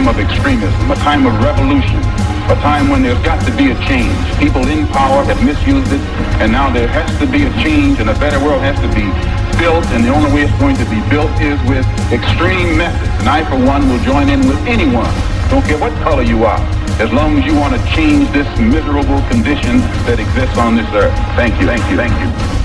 time of extremism, a time of revolution, a time when there's got to be a change. People in power have misused it, and now there has to be a change, and a better world has to be built, and the only way it's going to be built is with extreme methods. And I, for one, will join in with anyone, don't care what color you are, as long as you want to change this miserable condition that exists on this earth. Thank you, thank you, thank you.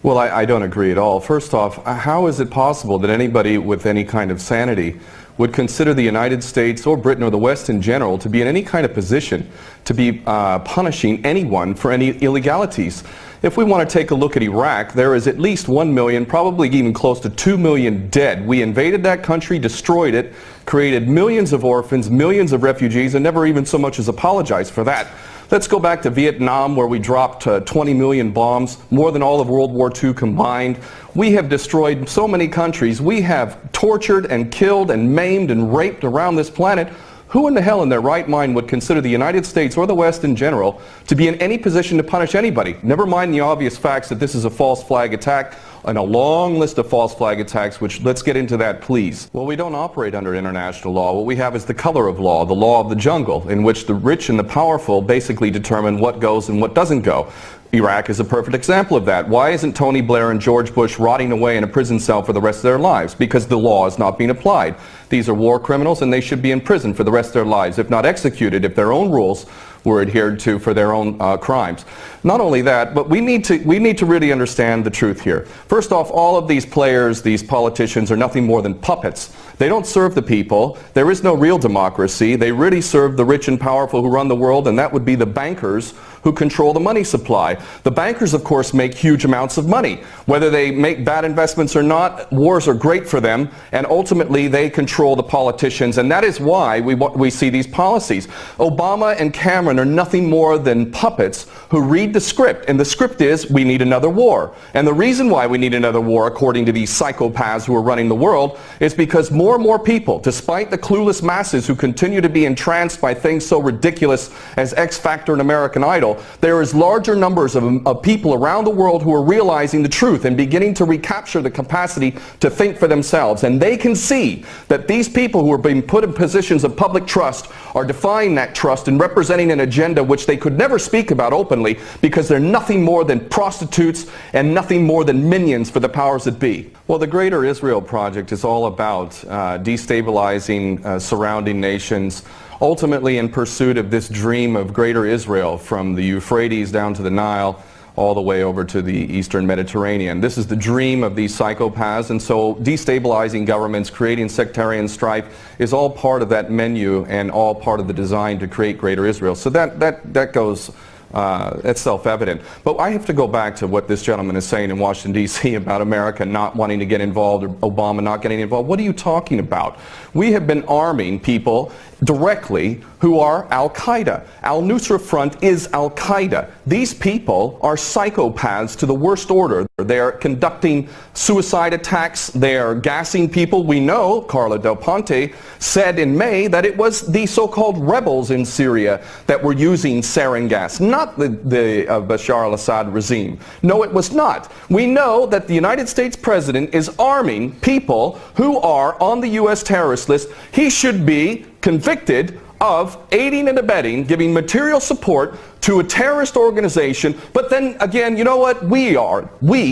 Well, I don't agree at all. First off, how is it possible that anybody with any kind of sanity would consider the United States or Britain or the West in general to be in any kind of position to be punishing anyone for any illegalities? If we want to take a look at Iraq, there is at least 1 million, probably even close to 2 million dead. We invaded that country, destroyed it, created millions of orphans, millions of refugees, and never even so much as apologized for that. Let's go back to Vietnam, where we dropped 20 million bombs, more than all of World War II combined. We have destroyed so many countries. We have tortured and killed and maimed and raped around this planet. Who in the hell in their right mind would consider the United States or the West in general to be in any position to punish anybody? Never mind the obvious facts that this is a false flag attack and a long list of false flag attacks, which let's get into that, please. Well, we don't operate under international law. What we have is the color of law, the law of the jungle, in which the rich and the powerful basically determine what goes and what doesn't go. Iraq is a perfect example of that. Why isn't Tony Blair and George Bush rotting away in a prison cell for the rest of their lives? Because the law is not being applied. These are war criminals, and they should be in prison for the rest of their lives, if not executed, if their own rules were adhered to for their own crimes. Not only that, but we need to really understand the truth here. First off, all of these players, these politicians, are nothing more than puppets. They don't serve the people. There is no real democracy. They really serve the rich and powerful who run the world, and that would be the bankers who control the money supply. The bankers, of course, make huge amounts of money. Whether they make bad investments or not, wars are great for them, and ultimately they control the politicians, and that is why we see these policies. Obama and Cameron are nothing more than puppets who read the script, and the script is, we need another war. And the reason why we need another war, according to these psychopaths who are running the world, is because more and more people, despite the clueless masses who continue to be entranced by things so ridiculous as X Factor and American Idol, there is larger numbers of people around the world who are realizing the truth and beginning to recapture the capacity to think for themselves. And they can see that these people who are being put in positions of public trust are defying that trust and representing an agenda which they could never speak about openly, because they're nothing more than prostitutes and nothing more than minions for the powers that be. Well, the Greater Israel Project is all about destabilizing surrounding nations, ultimately in pursuit of this dream of Greater Israel, from the Euphrates down to the Nile, all the way over to the Eastern Mediterranean. This is the dream of these psychopaths, and so destabilizing governments, creating sectarian strife is all part of that menu and all part of the design to create Greater Israel. So that goes, that's self-evident. But I have to go back to what this gentleman is saying in Washington, D.C. about America not wanting to get involved, or Obama not getting involved. What are you talking about? We have been arming people directly who are Al-Qaeda. Al-Nusra Front is Al-Qaeda. These people are psychopaths to the worst order. They're conducting suicide attacks. They're gassing people. We know, Carla Del Ponte said in May, that it was the so-called rebels in Syria that were using sarin gas, not the Bashar al-Assad regime. No, it was not. We know that the United States President is arming people who are on the U.S. terrorist list. He should be convicted of aiding and abetting, giving material support to a terrorist organization. But then again, you know what? We,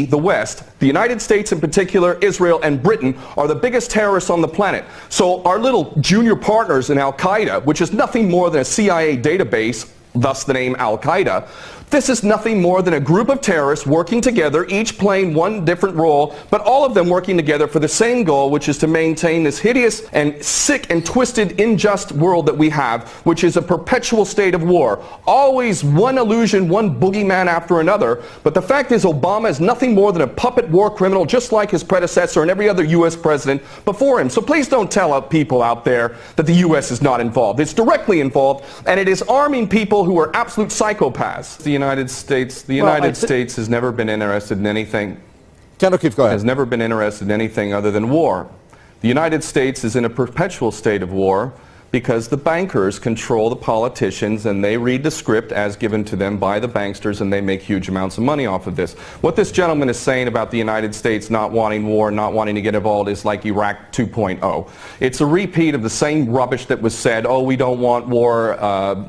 the West, the United States in particular, Israel and Britain, are the biggest terrorists on the planet. So our little junior partners in Al-Qaeda, which is nothing more than a CIA database, thus the name Al-Qaeda, this is nothing more than a group of terrorists working together, each playing one different role, but all of them working together for the same goal, which is to maintain this hideous and sick and twisted, unjust world that we have, which is a perpetual state of war. Always one illusion, one boogeyman after another. But the fact is, Obama is nothing more than a puppet war criminal, just like his predecessor and every other U.S. president before him. So please don't tell people out there that the U.S. is not involved. It's directly involved, and it is arming people who are absolute psychopaths. The United States has never been interested in anything. Keep going. Has never been interested in anything other than war. The United States is in a perpetual state of war because the bankers control the politicians and they read the script as given to them by the banksters, and they make huge amounts of money off of this. What this gentleman is saying about the United States not wanting war, not wanting to get involved is like Iraq 2.0. It's a repeat of the same rubbish that was said, oh, we don't want war,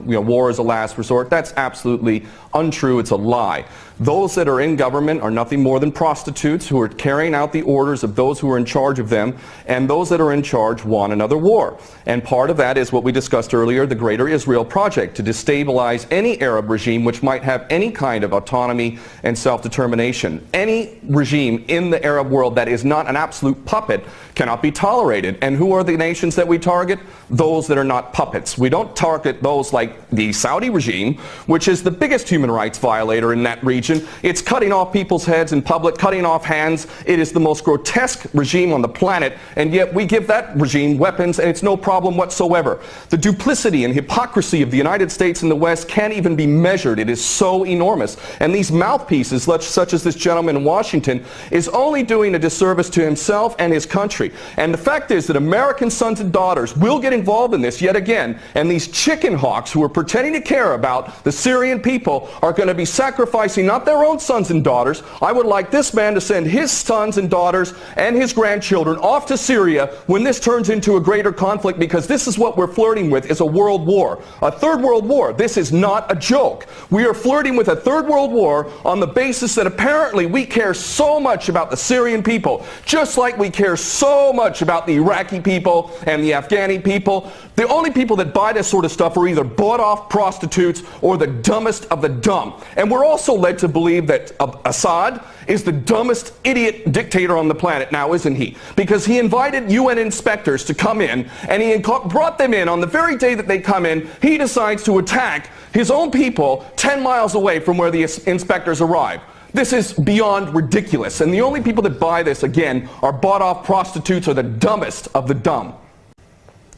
war is a last resort. That's absolutely untrue. It's a lie. Those that are in government are nothing more than prostitutes who are carrying out the orders of those who are in charge of them, and those that are in charge want another war. And part of that is what we discussed earlier, the Greater Israel Project, to destabilize any Arab regime which might have any kind of autonomy and self-determination. Any regime in the Arab world that is not an absolute puppet cannot be tolerated. And who are the nations that we target? Those that are not puppets. We don't target those like the Saudi regime, which is the biggest human rights violator in that region. It's cutting off people's heads in public, cutting off hands. It is the most grotesque regime on the planet, and yet we give that regime weapons and it's no problem whatsoever. The duplicity and hypocrisy of the United States and the West can't even be measured. It is so enormous. And these mouthpieces, such as this gentleman in Washington, is only doing a disservice to himself and his country. And the fact is that American sons and daughters will get involved in this yet again, and these chicken hawks who are pretending to care about the Syrian people are going to be sacrificing not their own sons and daughters. I would like this man to send his sons and daughters and his grandchildren off to Syria when this turns into a greater conflict, because this is what we're flirting with, is a world war. A third world war. This is not a joke. We are flirting with a third world war on the basis that apparently we care so much about the Syrian people, just like we care so much about the Iraqi people and the Afghani people. The only people that buy this sort of stuff are either bought-off prostitutes or the dumbest of the dumb. And we're also led to believe that Assad is the dumbest idiot dictator on the planet now, isn't he? Because he invited UN inspectors to come in, and he brought them in on the very day that they come in. He decides to attack his own people 10 miles away from where the inspectors arrive. This is beyond ridiculous, and the only people that buy this, again, are bought-off prostitutes or the dumbest of the dumb.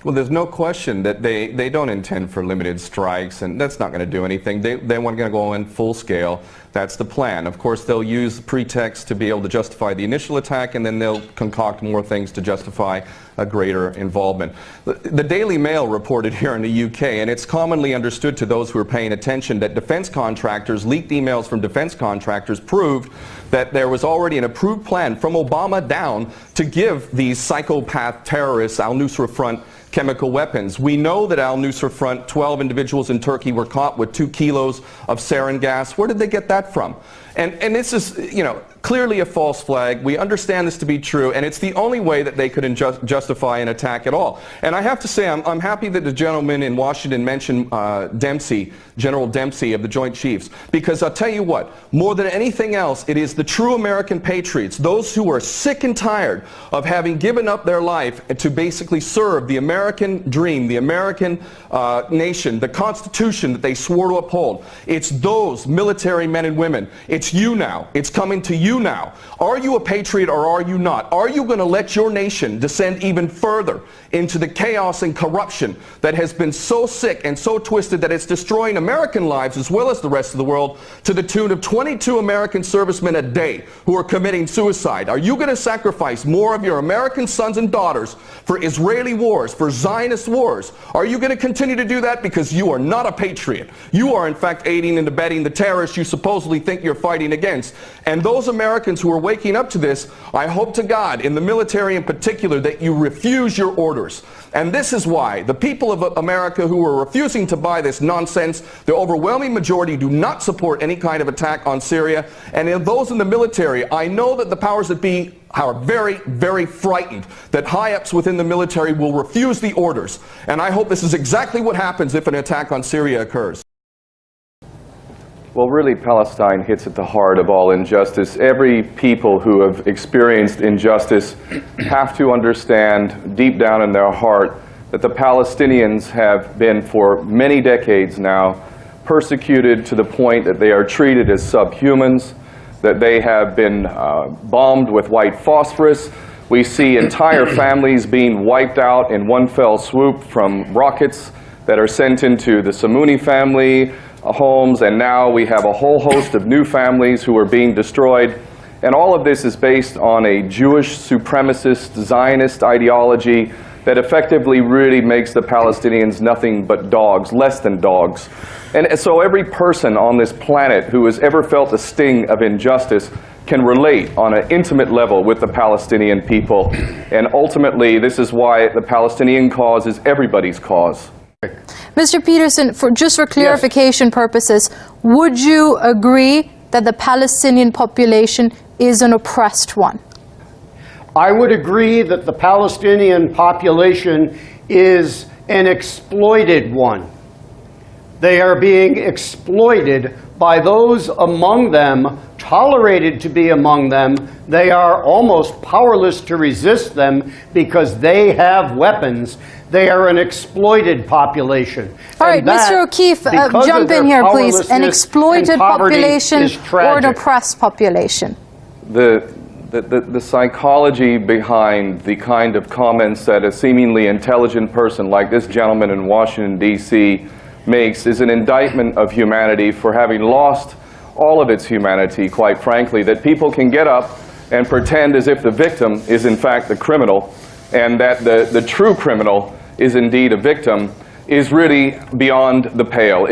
Well, there's no question that they don't intend for limited strikes, and that's not going to do anything. They want to go in full scale. That's the plan. Of course, they'll use pretext to be able to justify the initial attack, and then they'll concoct more things to justify a greater involvement. The Daily Mail reported here in the UK, and it's commonly understood to those who are paying attention, that defense contractors, leaked emails from defense contractors proved that there was already an approved plan from Obama down to give these psychopath terrorists, Al-Nusra Front, chemical weapons. We know that Al-Nusra Front, 12 individuals in Turkey were caught with 2 kilos of sarin gas. Where did they get that from? And this is, clearly a false flag. We understand this to be true, and it's the only way that they could justify an attack at all. And I have to say, I'm happy that the gentleman in Washington mentioned Dempsey, General Dempsey of the Joint Chiefs, because I'll tell you what, more than anything else, it is the true American patriots, those who are sick and tired of having given up their life to basically serve the American dream, the American nation, the Constitution that they swore to uphold. It's those military men and women. It's you now. It's coming to you now. Are you a patriot or are you not? Are you going to let your nation descend even further into the chaos and corruption that has been so sick and so twisted that it's destroying American lives as well as the rest of the world, to the tune of 22 American servicemen a day who are committing suicide? Are you going to sacrifice more of your American sons and daughters for Israeli wars, for Zionist wars? Are you going to continue to do that because you are not a patriot? You are in fact aiding and abetting the terrorists you supposedly think you're fighting against. And those Americans who are waking up to this, I hope to God, in the military in particular, that you refuse your orders. And this is why the people of America who are refusing to buy this nonsense, the overwhelming majority do not support any kind of attack on Syria. And in those in the military, I know that the powers that be are very, very frightened that high-ups within the military will refuse the orders. And I hope this is exactly what happens if an attack on Syria occurs. Well, really, Palestine hits at the heart of all injustice. Every people who have experienced injustice have to understand deep down in their heart that the Palestinians have been, for many decades now, persecuted to the point that they are treated as subhumans, that they have been bombed with white phosphorus. We see entire families being wiped out in one fell swoop from rockets that are sent into the Samuni family homes, and now we have a whole host of new families who are being destroyed. And all of this is based on a Jewish supremacist Zionist ideology that effectively really makes the Palestinians nothing but dogs, less than dogs. And so every person on this planet who has ever felt the sting of injustice can relate on an intimate level with the Palestinian people. And ultimately, this is why the Palestinian cause is everybody's cause. Mr. Peterson, just for clarification purposes, would you agree that the Palestinian population is an oppressed one? I would agree that the Palestinian population is an exploited one. They are being exploited by those among them, tolerated to be among them. They are almost powerless to resist them because they have weapons. They are an exploited population. All right, Mr. O'Keefe, jump in here, please. An exploited population or an oppressed population? The psychology behind the kind of comments that a seemingly intelligent person like this gentleman in Washington, D.C. makes is an indictment of humanity for having lost all of its humanity, quite frankly, that people can get up and pretend as if the victim is in fact the criminal, and that the true criminal is indeed a victim, is really beyond the pale.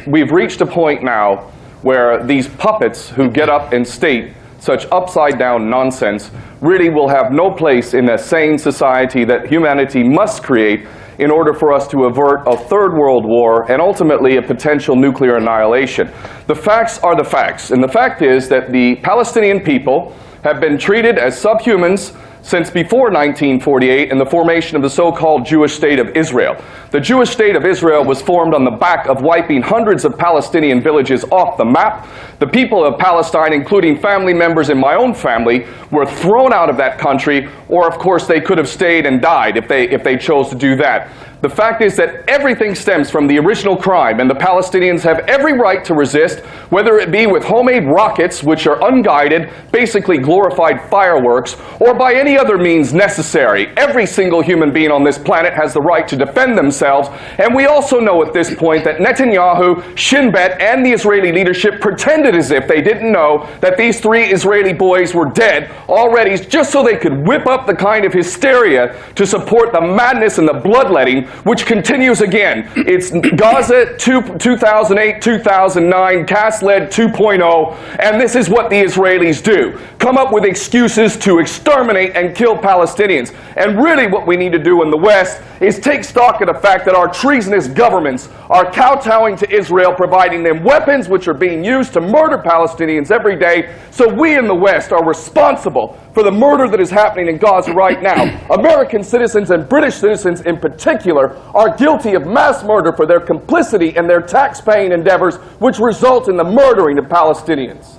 We've reached a point now where these puppets who get up and state such upside-down nonsense really will have no place in a sane society that humanity must create in order for us to avert a third world war and ultimately a potential nuclear annihilation. The facts are the facts, and the fact is that the Palestinian people have been treated as subhumans since before 1948 and the formation of the so-called Jewish State of Israel. The Jewish State of Israel was formed on the back of wiping hundreds of Palestinian villages off the map. The people of Palestine, including family members in my own family, were thrown out of that country, or of course they could have stayed and died if they chose to do that. The fact is that everything stems from the original crime, and the Palestinians have every right to resist, whether it be with homemade rockets, which are unguided, basically glorified fireworks, or by any other means necessary. Every single human being on this planet has the right to defend themselves, and we also know at this point that Netanyahu, Shin Bet, and the Israeli leadership pretended as if they didn't know that these 3 Israeli boys were dead already, just so they could whip up the kind of hysteria to support the madness and the bloodletting which continues again. It's Gaza 2008, 2009, Cast-led 2.0, and this is what the Israelis do. Come up with excuses to exterminate and kill Palestinians. And really what we need to do in the West is take stock of the fact that our treasonous governments are kowtowing to Israel, providing them weapons which are being used to murder Palestinians every day. So we in the West are responsible for the murder that is happening in Gaza right now. American citizens and British citizens in particular are guilty of mass murder for their complicity and their tax-paying endeavors which result in the murdering of Palestinians.